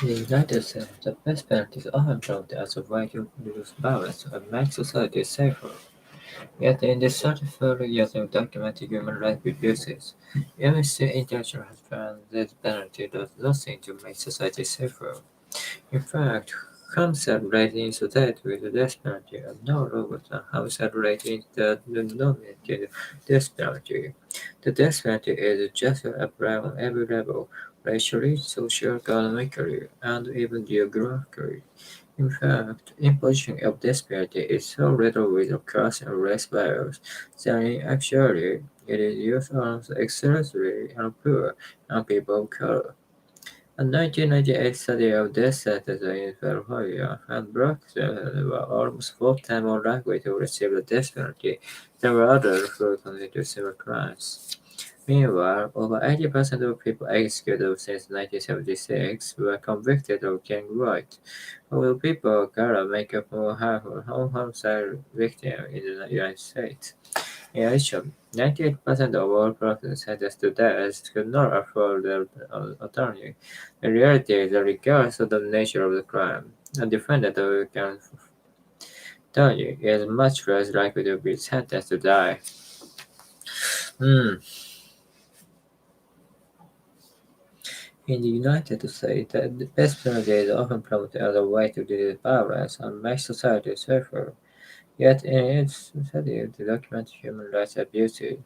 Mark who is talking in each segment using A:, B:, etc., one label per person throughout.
A: In the United States, the best penalty is often promoted as a way to reduce violence and make society safer. Yet in the 34 years of documented human rights abuses, Amnesty International has found that penalty does nothing to make society safer. In fact, homicide rate in society with the death penalty are no lower than homicide rate in the denominated death penalty. The death penalty is just applied on every level, racially, socially, economically, and even geographically. In fact, imposition of death penalty is so little with of class and race barriers that actually it is used on exclusively on poor and people of color. A 1998 study of death sentences in California found black citizens were almost 4 times more likely to receive the death penalty than were others who committed similar crimes. Meanwhile, over 80% of people executed since 1976 were convicted of gang rights, although people of color make up more half of all homicide victims in the United States. In addition, 98% of all persons sentenced to death could not afford their attorney. In reality, regardless of the nature of the crime, a defendant who can attorney is much less likely to be sentenced to die. Hmm. In the United States, the death penalty is often promoted as a way to reduce violence and make society safer. Yet in its study to document human rights abuses,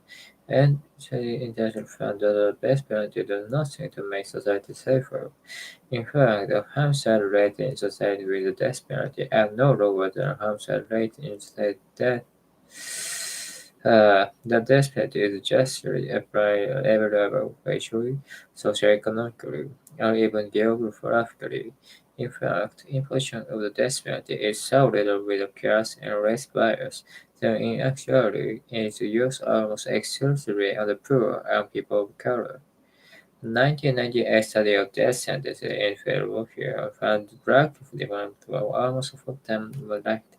A: and study international found that the death penalty does nothing to make society safer. In fact, the homicide rate in society with the death penalty are no lower than the homicide rate in state that the death penalty is justly applied at every level, racially, socioeconomically, or even geographically. In fact, imposition of the death penalty is so little with class and race bias that in actuality it is used almost exclusively on the poor and people of color. A 1998 study of death sentences in Philadelphia found black people were almost 4 times more likely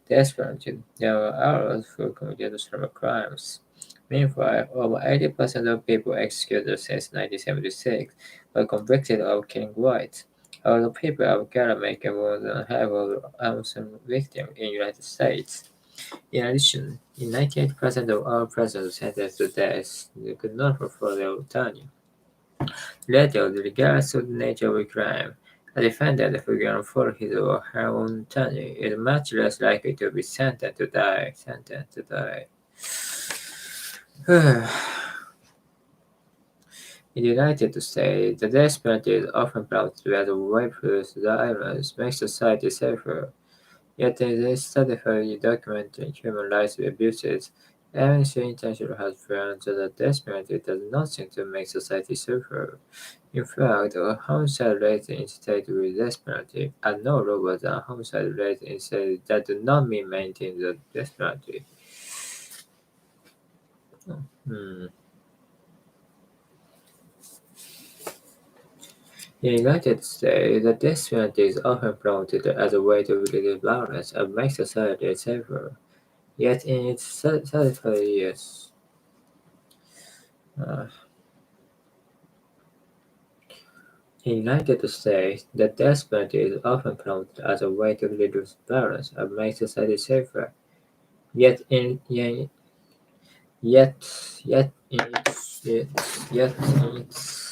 A: death penalty than were others who committed similar crimes. Meanwhile, over 80% of people executed since 1976 were convicted of killing whites, although people of color make up more than half of arson victims in the United States. In addition, 98% of all persons sentenced to death could not afford their attorney. Later, regardless of the nature of a crime, a defendant who can afford his or her own attorney is much less likely to be sentenced to die. Sentenced to die. In the United States, the death penalty is often promoted as a way to reduce violence, make society safer. Yet in this study documenting human rights abuses, Amnesty International has found that the death penalty does nothing to make society safer. In fact, a homicide rate in states with death penalty are no lower than homicide rates in states that do not maintain the death penalty. Hmm. In the United States, the death penalty is often promoted as a way to reduce violence and make society safer. Yet in its 35 years, uh, in the United States, the death penalty is often promoted as a way to reduce violence and make society safer. Yet in yet yet yet in its yet in its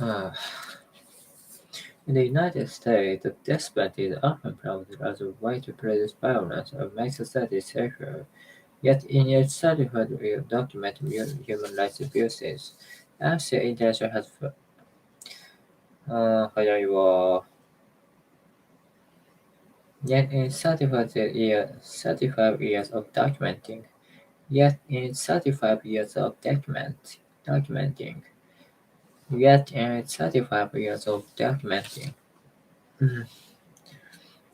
A: Uh, in the United States, the death penalty is often promoted as a way to reduce violence and make society safer. Yet, in its certified documented human rights abuses, Amnesty International has 早いわ。Yet in 35 years of documenting, yet in 35 years of documenting, yet in 35 years of documenting, mm,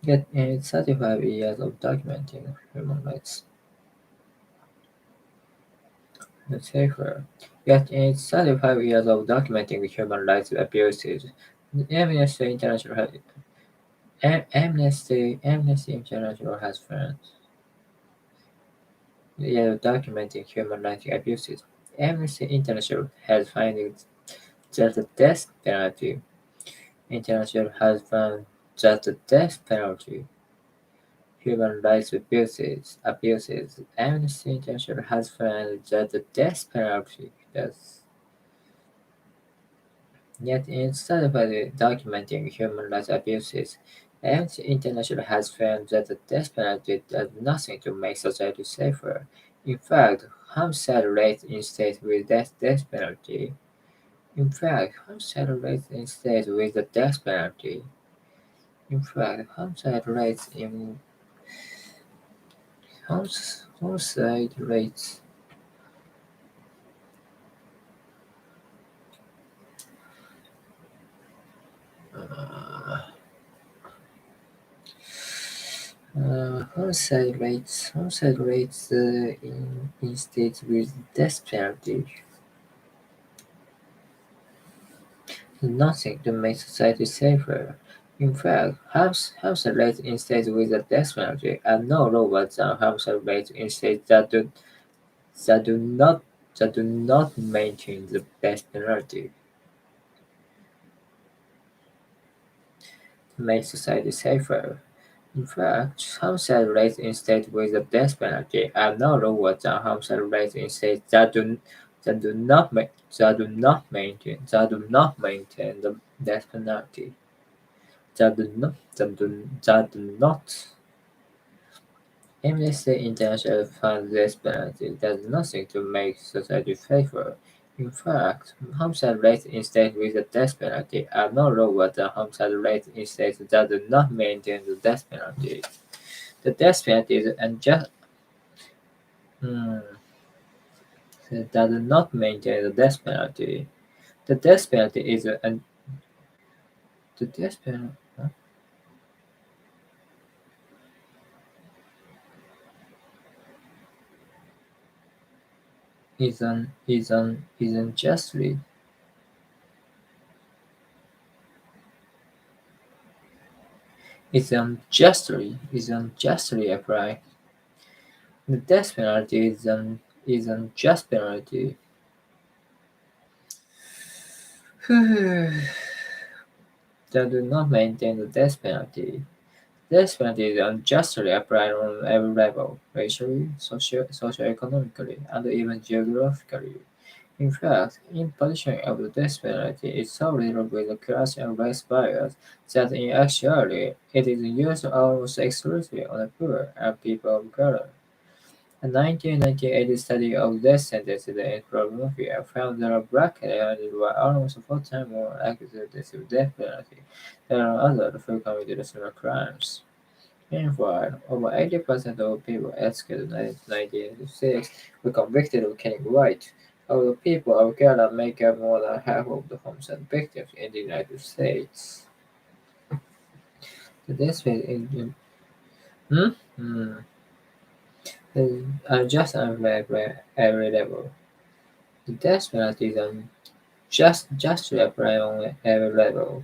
A: yet in 35 years of documenting human rights, safer, yet in 35 years of documenting human rights abuses, Amnesty International has, Amnesty International has found documenting human rights abuses. Amnesty International has found that the death penalty. International has found that the death penalty, human rights abuses. Amnesty International has found that the death penalty does. Yet, instead of documenting human rights abuses, Amnesty International has found that the death penalty does nothing to make society safer. In fact, homicide rates in states with death penalty. In fact, homicide rates in states with the death penalty. In fact, homicide rates uh, homicide rates in states with death penalty nothing to make society safer. In fact, homicide rates in states with the death penalty are no lower than homicide rates in states that do not that do not maintain the death penalty. To make society safer. In fact, homicide rates in states with the death penalty are no lower than homicide rates in states that do not maintain the death penalty. That do not. Amnesty International found this penalty does nothing to make society safer. In fact, homicide rates in states with the death penalty are no lower than homicide rates in states that do not maintain the death penalty. The death penalty is unjust. Hmm, that do not maintain the death penalty. The death penalty the death penalty is unjustly applied. The death penalty is unjust penalty. That do not maintain the death penalty. Death penalty is unjustly applied on every level, racially, socio-economically, and even geographically. In fact, imposition of the death penalty is so riddled with the class and race bias that in actuality it is used almost exclusively on the poor and people of color. A 1998 study of death sentences in Colombia found that black aliens were almost 4 times more likely to receive death penalty than others who committed similar crimes. Meanwhile, over 80% of people executed in 1996 were convicted of killing white, although people of color make up more than half of the homicide victims in the United States. The death rate in hmm? Hmm. Are just unfair at every level. The death penalty is justly applied on every level.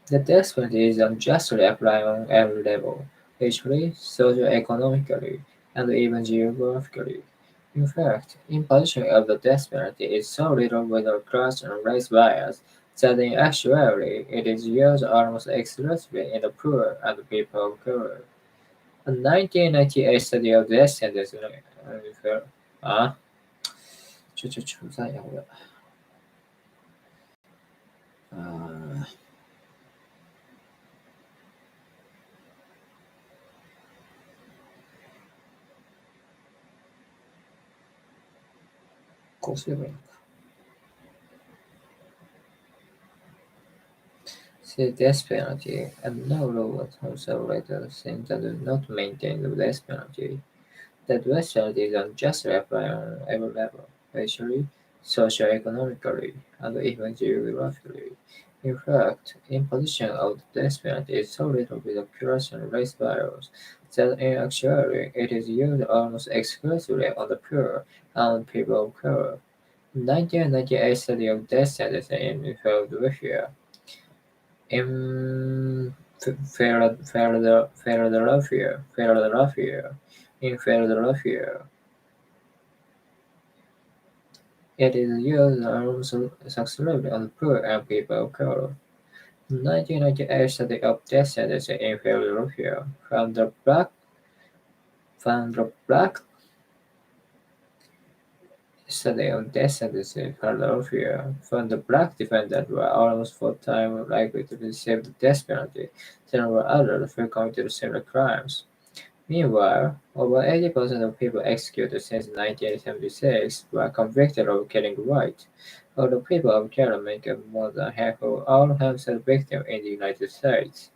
A: The death penalty is unjustly applied on every level, racially, socio-economically, and even geographically. In fact, imposition of the death penalty is so riddled with a class and race bias that in actuality it is used almost exclusively in the poor and people of color. A 1998 study of death sentences 啊，就在咬了。Uh, Considering the death penalty and no law at conservators seem to do not maintain the death penalty. That death penalty is unjustly applied on every level, racially, socio-economically, and even geographically. In fact, imposition of the death penalty is so little with occurring race bias that in actuality it is used almost exclusively on the poor and people of color. 1998 study of death sentences in Philadelphia in Philadelphia, it is used almost exclusively on poor and people of color. 1998 study of death sentences in Philadelphia found the black study of death sentences in Philadelphia found the black defendants were almost 4 times likely to receive the death penalty than were others who committed similar crimes. Meanwhile, over 80% of people executed since 1976 were convicted of killing white, although people of color make up more than half of all homicide victims in the United States.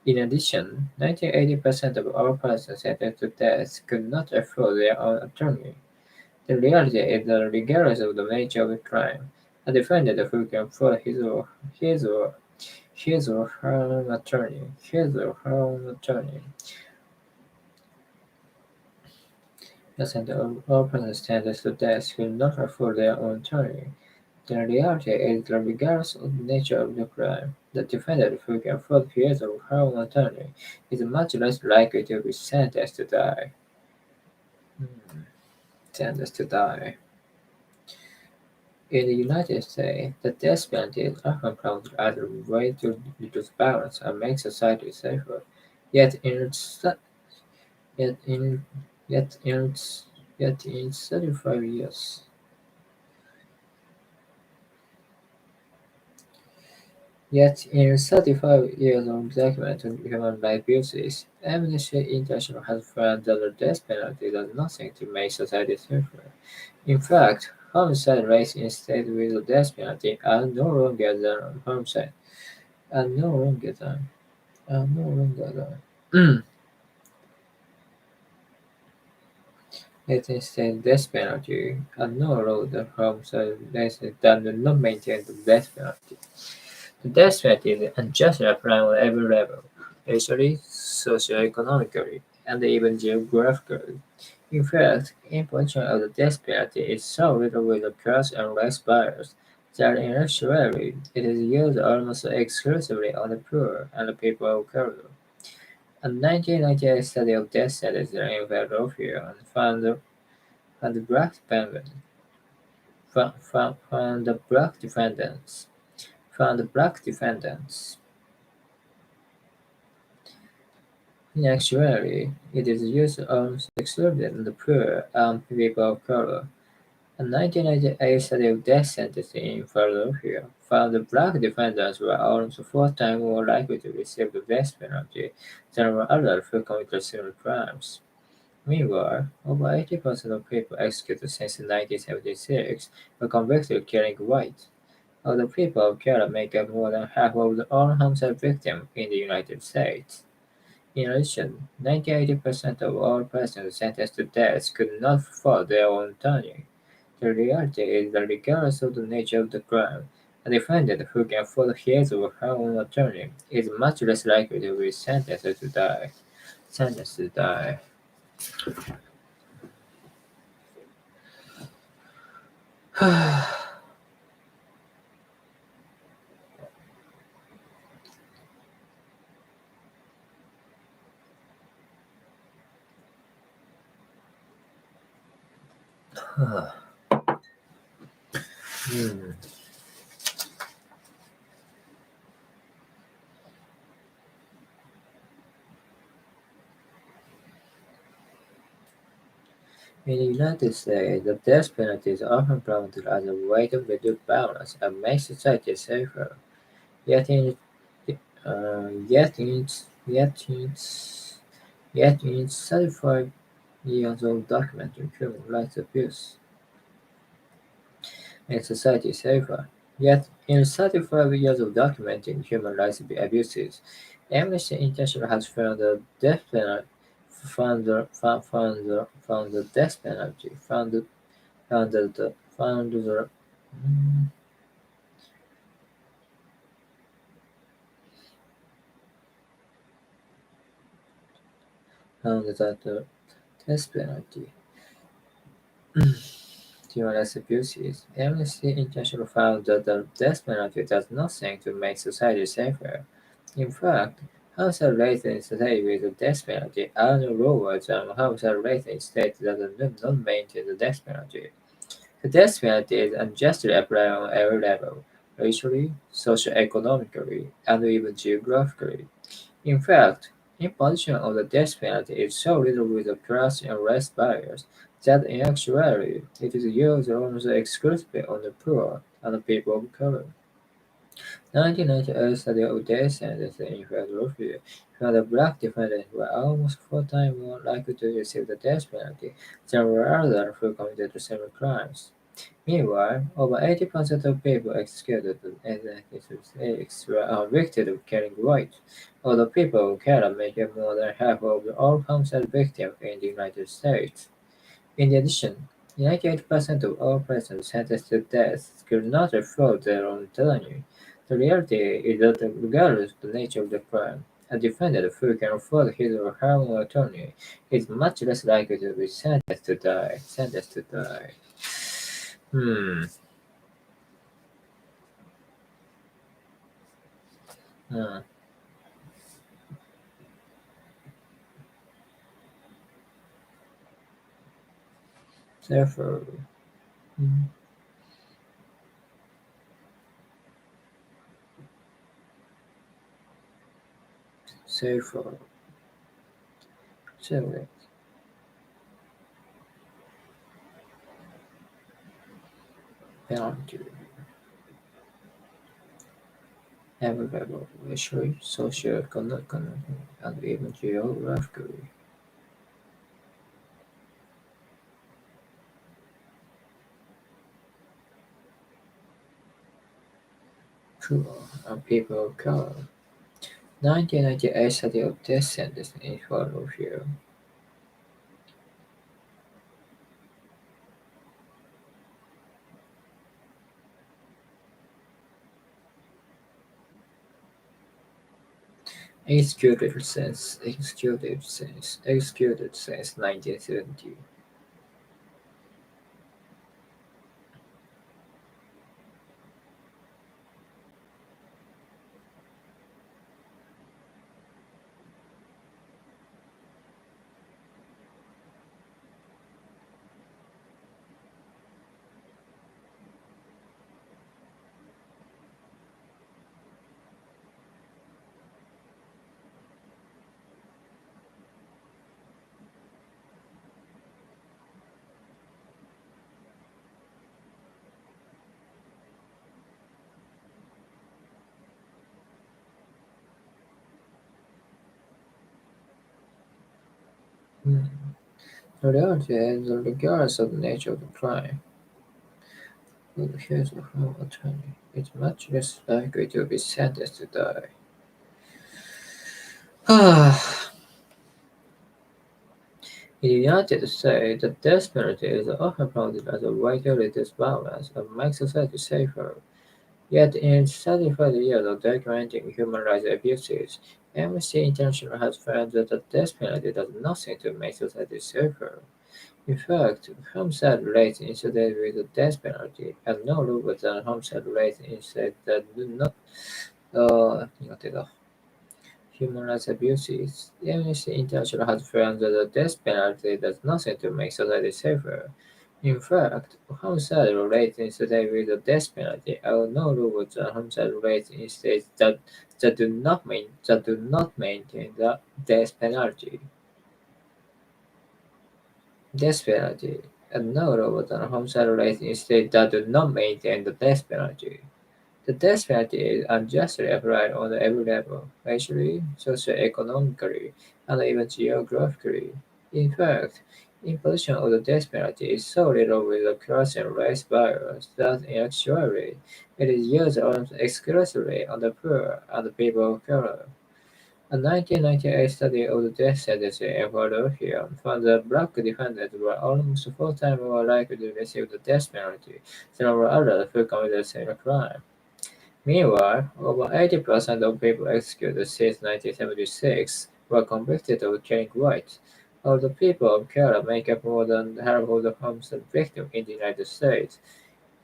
A: In addition, 98% of all persons sentenced to death could not afford their own attorney. The reality is that regardless of the nature of the crime, a defendant who can afford his or her own attorney doesn't open standards to death who not afford their own attorney. The reality is that regardless of the nature of the crime, the defendant who can afford his or her own attorney is much less likely to be sentenced to die. Hmm. Sentenced to die. In the United States, the death penalty is often promoted as a way to reduce violence and make society safer. Yet in yet in yet in yet in 35 years Yet in 35 years of documented human rights abuses, Amnesty International has found that the death penalty does nothing to make society safer. In fact, homicide rates in states with the death penalty are no longer than homicide are no longer than are no longer than Yet instead death penalty are no longer than homicide rates that do not maintain the death penalty. The death penalty is unjustly applied on every level, racially, socio-economically, and even geographically. In fact, imposition of the death penalty is so little with the class and race bias that in actuality it is used almost exclusively on the poor and the people of color. A 1998 study of death sentences in Philadelphia found the black defendants found the black defendants found the black defendants In actuality, it is used almost exclusively on the poor and people of color. A 1998 study of death sentences in Philadelphia found that black defendants were almost 4 times more likely to receive the death penalty than were others who committed similar crimes. Meanwhile, over 80% of people executed since 1976 were convicted of killing whites, although people of color make up more than half of all homicide victims in the United States. In addition, 98% of all persons sentenced to death could not afford their own attorney. The reality is that regardless of the nature of the crime, a defendant who can afford his or her own attorney is much less likely to be sentenced to die. Sentenced to die. Hmm. In the United States, the death penalty is often promoted as a way to reduce violence and make society safer. Yet in yet in its yet in its yet in its 35 years of documenting human rights abuse in society so far. Yet in 35 years of documenting human rights abuses, Amnesty International has found the death penalty found the death penalty found the found the found that the death penalty human rights abuses. Amnesty International found that the death penalty does nothing to make society safer. In fact, homicide rates in states with the death penalty are lower than homicide rates in states that do not maintain the death penalty. The death penalty is unjustly applied on every level, racially, socio-economically, and even geographically. In fact, imposition of the death penalty is so little with the class and race barriers that in actuality it is used almost exclusively on the poor and the people of color. 1998 study of death sentences in Philadelphia found that black defendants were almost four times more likely to receive the death penalty than were others who committed the same crimes. Meanwhile, over 80% of people executed in the United States were convicted of killing whites, although people of color make up more than half of all homicide victims in the United States. In addition, 98% of all persons sentenced to death could not afford their own attorney. The reality is that regardless of the nature of the crime, a defendant who can afford his or her own attorney is much less likely to be sentenced to die. Sentenced to die. Hmm. Hmm. Therefore, hmm, therefore, so penalty available racially, socio-economically, and even geographically. Poor and people of color. 1998 study of death sentence in Philadelphia. Executed since 1970. Hmm. The reality is that regardless of the nature of the crime, who hears of no attorney is much less likely to be sentenced to die. In the United States, the death penalty is often promoted as a way to reduce violence and make society safer. Yet in its 35 years of documenting human rights abuses, Amnesty International has found that the death penalty does nothing to make society safer. In fact, homicide rates in states with the death penalty are no lower than homicide rates in states that do not 苦手だ human rights abuses. Amnesty International has found that the death penalty does nothing to make society safer. In fact, homicide rates in states with the death penalty are no lower than homicide rates in states that do not maintain the death penalty. Death penalty are no lower than homicide rates in states that do not maintain the death penalty. The death penalty is unjustly applied on every level, racially, socio-economically, and even geographically. In fact, imposition of the death penalty is so little with the class and race bias that in actuality it is used almost exclusively on the poor and the people of color. A 1998 study of the death sentence in Philadelphia found that black defendants were almost four times more likely to receive the death penalty than were others who committed the same crime. Meanwhile, over 80% of people executed since 1976 were convicted of killing whites, although people of color make up more than half of the homicide victims in the United States.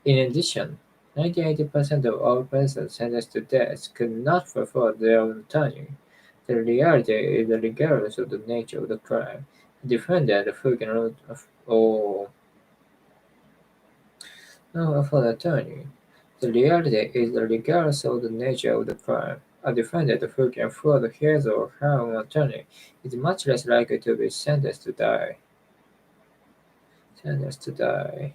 A: In addition, 98% of all persons sentenced to death could not afford their own attorney. The reality is that regardless of the nature of the crime, a defendant who cannot or no afford an attorney. The reality is that regardless of the nature of the crime, a defendant who can afford his or her own attorney is much less likely to be sentenced to die. Sentenced to die.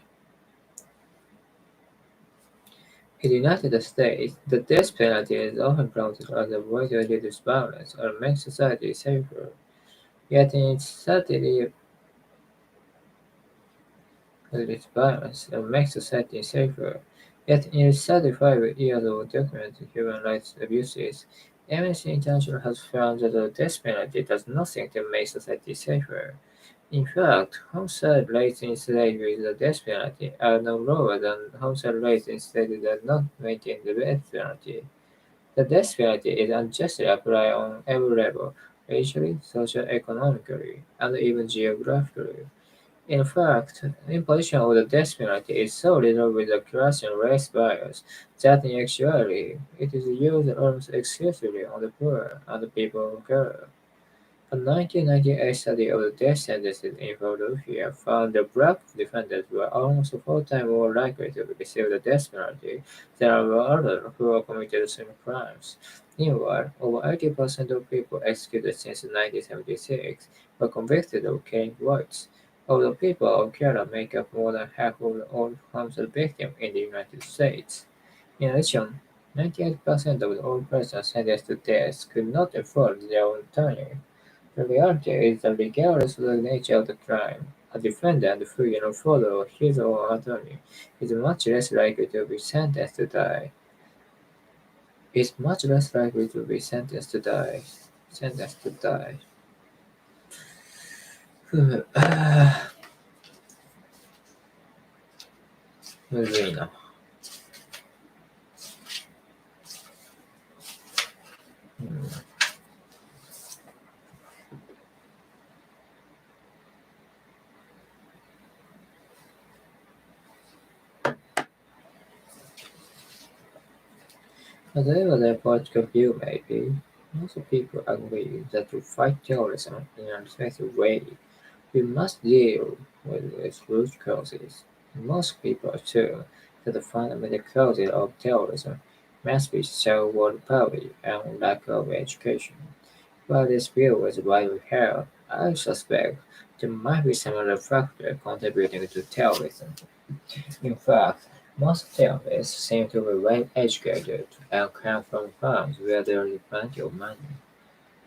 A: In the United States, the death penalty is often promoted as a way to reduce violence or make society safer. Yet in its study reduce violence and make society safer. Yet in its 35 years of documented human rights abuses, Amnesty International has found that the death penalty does nothing to make society safer. In fact, homicide rates in states with the death penalty are no lower than homicide rates in states that do not maintain the death penalty. The death penalty is unjustly applied on every level, racially, socio-economically, and even geographically. In fact, imposition of the death penalty is so little with the class and race bias that in actuality it is used almost exclusively on the poor and the people of color. A 1998 study of the death sentences in Philadelphia found that black defendants were almost four times more likely to receive the death penalty than were others who committed the same crimes. Meanwhile, over 80% of people executed since 1976 were convicted of killing whites, although people of color make up more than half of all homicide victims in the United States. In addition, 98% of all persons sentenced to death could not afford their own attorney. The reality is that regardless of the nature of the crime, a defendant who cannot follow his or her attorney is much less likely to be sentenced to die. Is much less likely to be sentenced to die. Sentenced to die. むずいな。うん、whatever their political view may be, most people agree that to fight terrorism in an effective way, we must deal with its root causes. Most people assume that the fundamental causes of terrorism must be self-worth poverty and lack of education. While this view is widely held, I suspect there might be some other factor contributing to terrorism. In fact, most terrorists seem to be well educated and come from farms where there is plenty of money.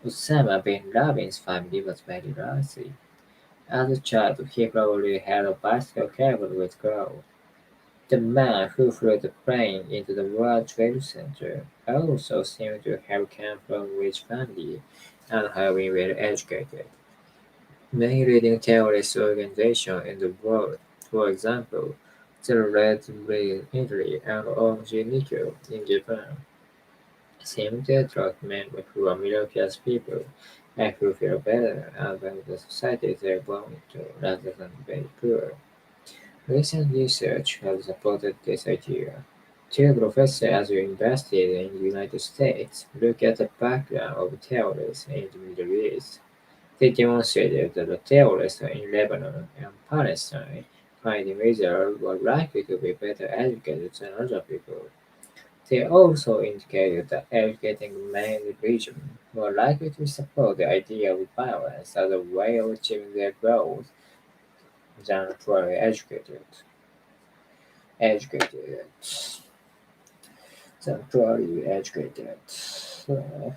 A: Osama bin Laden's family was very wealthy. As a child, he probably had a bicycle covered with gold. The man who flew the plane into the World Trade Center also seemed to have come from a rich family and have been well educated. Many leading terrorist organizations in the world, for example, the Red Brigade in Italy and ONG Nikko in Japan, seem to attract men who are middle-class people and who feel better about the society they belong to rather than very poor. Recent research has supported this idea. Two professors who investigated in the United States looked at the background of terrorists in the Middle East. They demonstrated that the terrorists in Lebanon and Palestine fighting Israel were likely to be better educated than other people. They also indicated that educating men in the region were likely to support the idea of violence as a way of achieving their goals than poorly educated. centrally educated. Uh,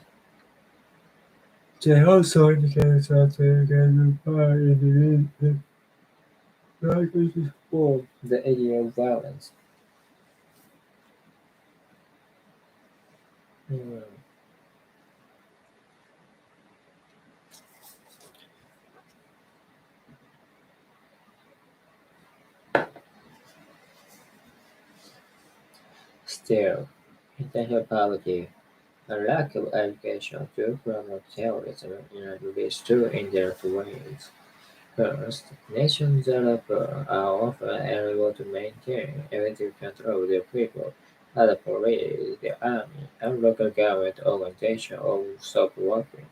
A: they also indicate that they can find individual languages for the idea of violence. Hmm. Still, intentional poverty, a lack of education to promote terrorism leads to indirect ways. First, nations that are poor are often unable to maintain effective control of their people, as the police, the army, and local government organizations all stop working.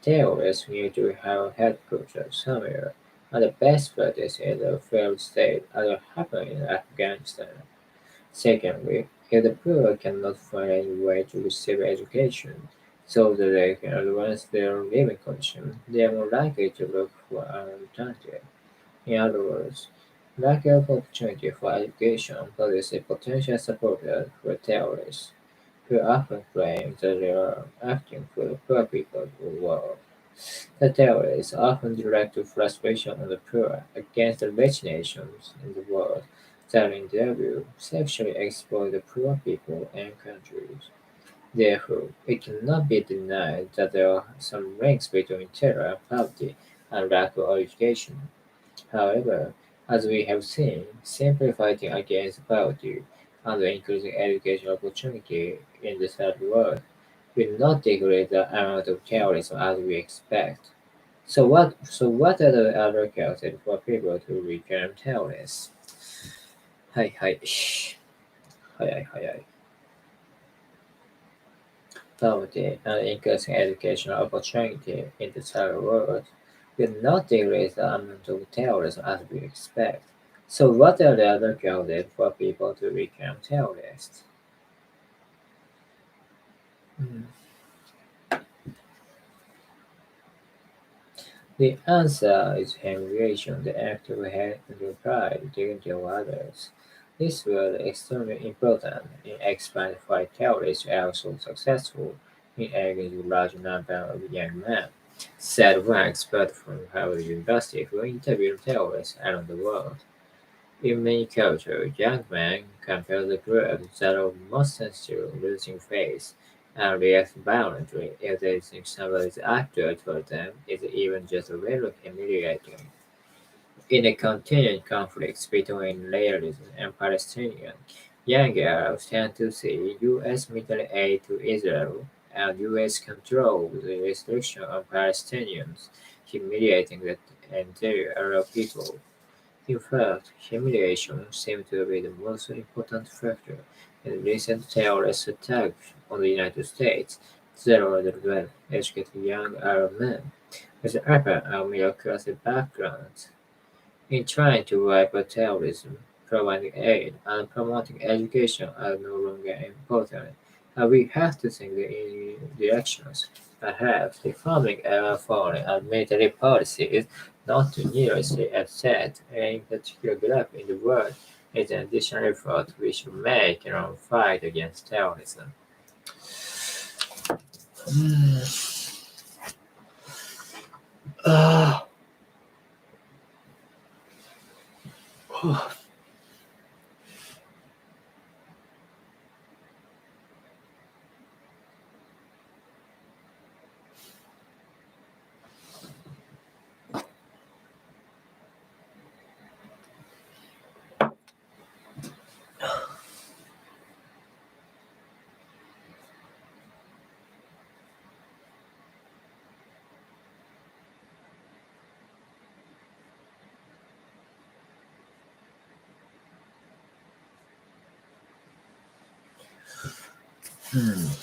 A: Terrorists usually have headquarters somewhere, and the best practice is a failed state, as happened in Afghanistan. Secondly, if the poor cannot find any way to receive education so that they can advance their living conditions, they are more likely to look for an alternative. In other words, lack of opportunity for education poses a potential supporter for terrorists, who often claim that they are acting for the poor people of the world. The terrorists often direct frustration on the poor against the rich nations in the world that, in their view, sexually exploit the poor people and countries. Therefore, it cannot be denied that there are some links between terror, poverty, and lack of education. However, as we have seen, simply fighting against poverty and increasing education opportunity in the third world will not decrease the amount of terrorism as we expect. So what are the other causes for people to become terrorists? はいはい。早い早い。Poverty and increasing educational opportunity in the third world will not decrease the amount of terrorism as we expect. So what are the other causes for people to become terrorists? Hmm. The answer is humiliation, the act of having pride, dignity of others. This was extremely important in explaining why terrorists are so successful in engaging large number of young men, said one expert from Harvard University who interviewed terrorists around the world. In many cultures, young men compare the groups that are most sensitive to losing face and react violently if they think somebody's acted toward them is even just a little humiliating. In the continuing conflicts between Israelis and Palestinians, young Arabs tend to see U.S. military aid to Israel and U.S. control the restriction on Palestinians, humiliating the entire Arab people. In fact, humiliation seems to be the most important factor in recent terrorist attacks on the United States. Zero well-educated young Arab men with upper and middle-class backgrounds in trying to wipe out terrorism, providing aid, and promoting education are no longer important, and we have to think in directions. Perhaps reforming our foreign and military policy is not to nearly upset any particular group in the world. It's an additional effort we should make in our fight against terrorism. Ah. Hmm.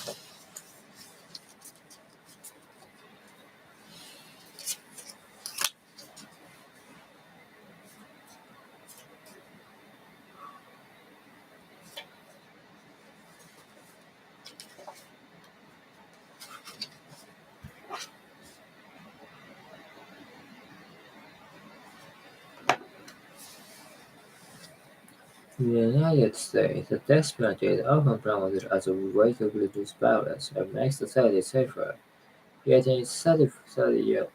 A: In the United States, the death penalty is often promoted as a way to reduce violence and make society safer. Yet in its 30 year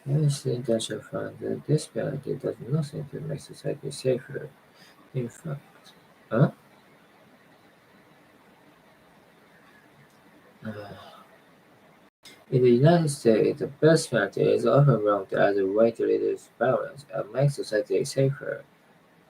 A: Amnesty International found that death penalty does nothing to make society safer. In fact, huh? In the United States, the death penalty is often promoted as a way to reduce violence and make society safer.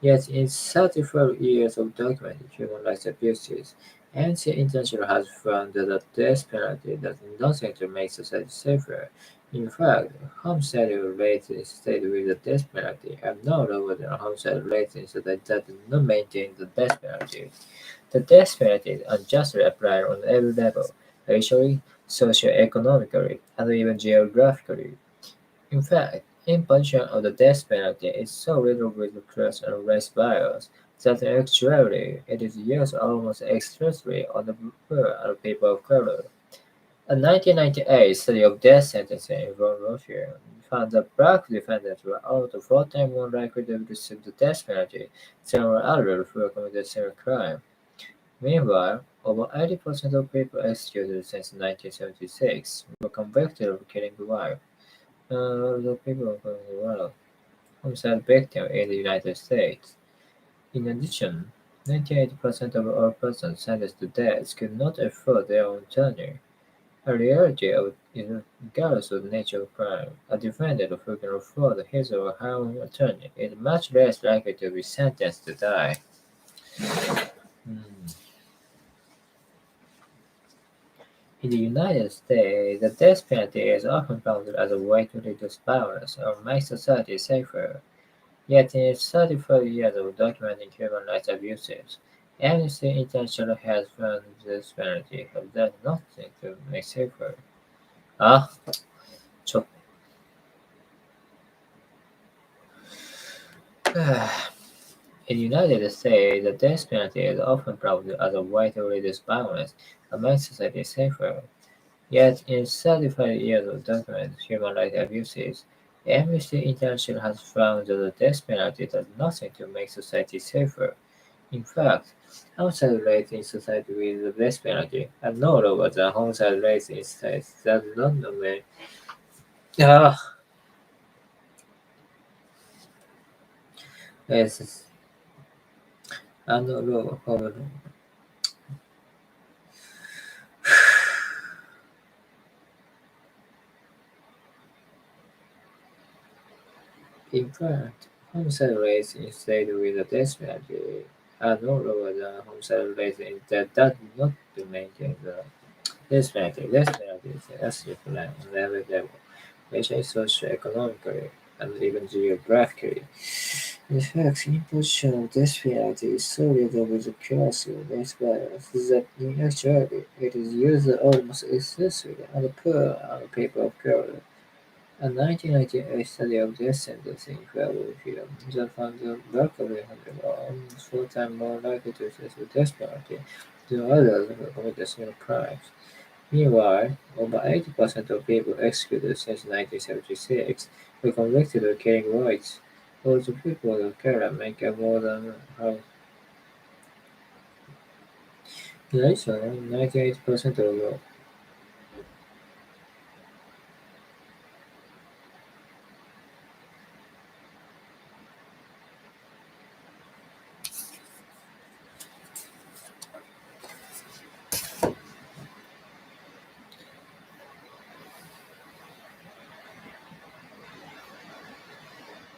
A: Yet in 35 years of documented human rights abuses, Amnesty International has found that the death penalty does nothing to make society safer. In fact, homicide rates in states with the death penalty are no lower than homicide rates in states that do not maintain the death penalty. The death penalty is unjustly applied on every level, racially, socio-economically, and even geographically. In fact, imposition of the death penalty is so riddled with class and race bias that actually it is used almost exclusively on the poor and people of color. A 1998 study of death sentencing in Von Russia found that black defendants were out of 4 times more likely to receive the death penalty than were others who committed similar crime. Meanwhile, over 80% of people executed since 1976 were convicted of killing a wife. The people of the world homicide victims in the United States. In addition, 98% of all persons sentenced to death could not afford their own attorney. A reality of regardless of the nature of crime, a defendant who can afford his or her own attorney is much less likely to be sentenced to die. Hmm. In the United States, the death penalty is often promoted as a way to reduce violence or make society safer. Yet in its 35 years of documenting human rights abuses, Amnesty International has found this penalty has done nothing to make safer. Ah, 저, in the United States, the death penalty is often promoted as a way to reduce violence and make society safer. Yet in 35 years of documented human rights abuses, Amnesty International has found that the death penalty does nothing to make society safer. In fact, homicide rates in society with the death penalty are no lower than homicide rates in states that do not nominate. Ah, yes, are no lower. In fact, homicide rates in states with the death penalty are no lower than homicide rates in that do not maintain the death penalty. Death penalty is a massive plan on every level, racially, socio-economically, and even geographically. In fact, imposition of death penalty is so little with the currency of race bias that in actuality it is used almost exclusively on the poor and people of color. A 1998 study of death sentences in Philadelphia that found that black Americans were almost 4 times more likely to receive the death penalty than others who committed similar crimes. Meanwhile, over 80% of people executed since 1976 were convicted of killing whites, while the people of Kerala make up more than half. In addition, 98% of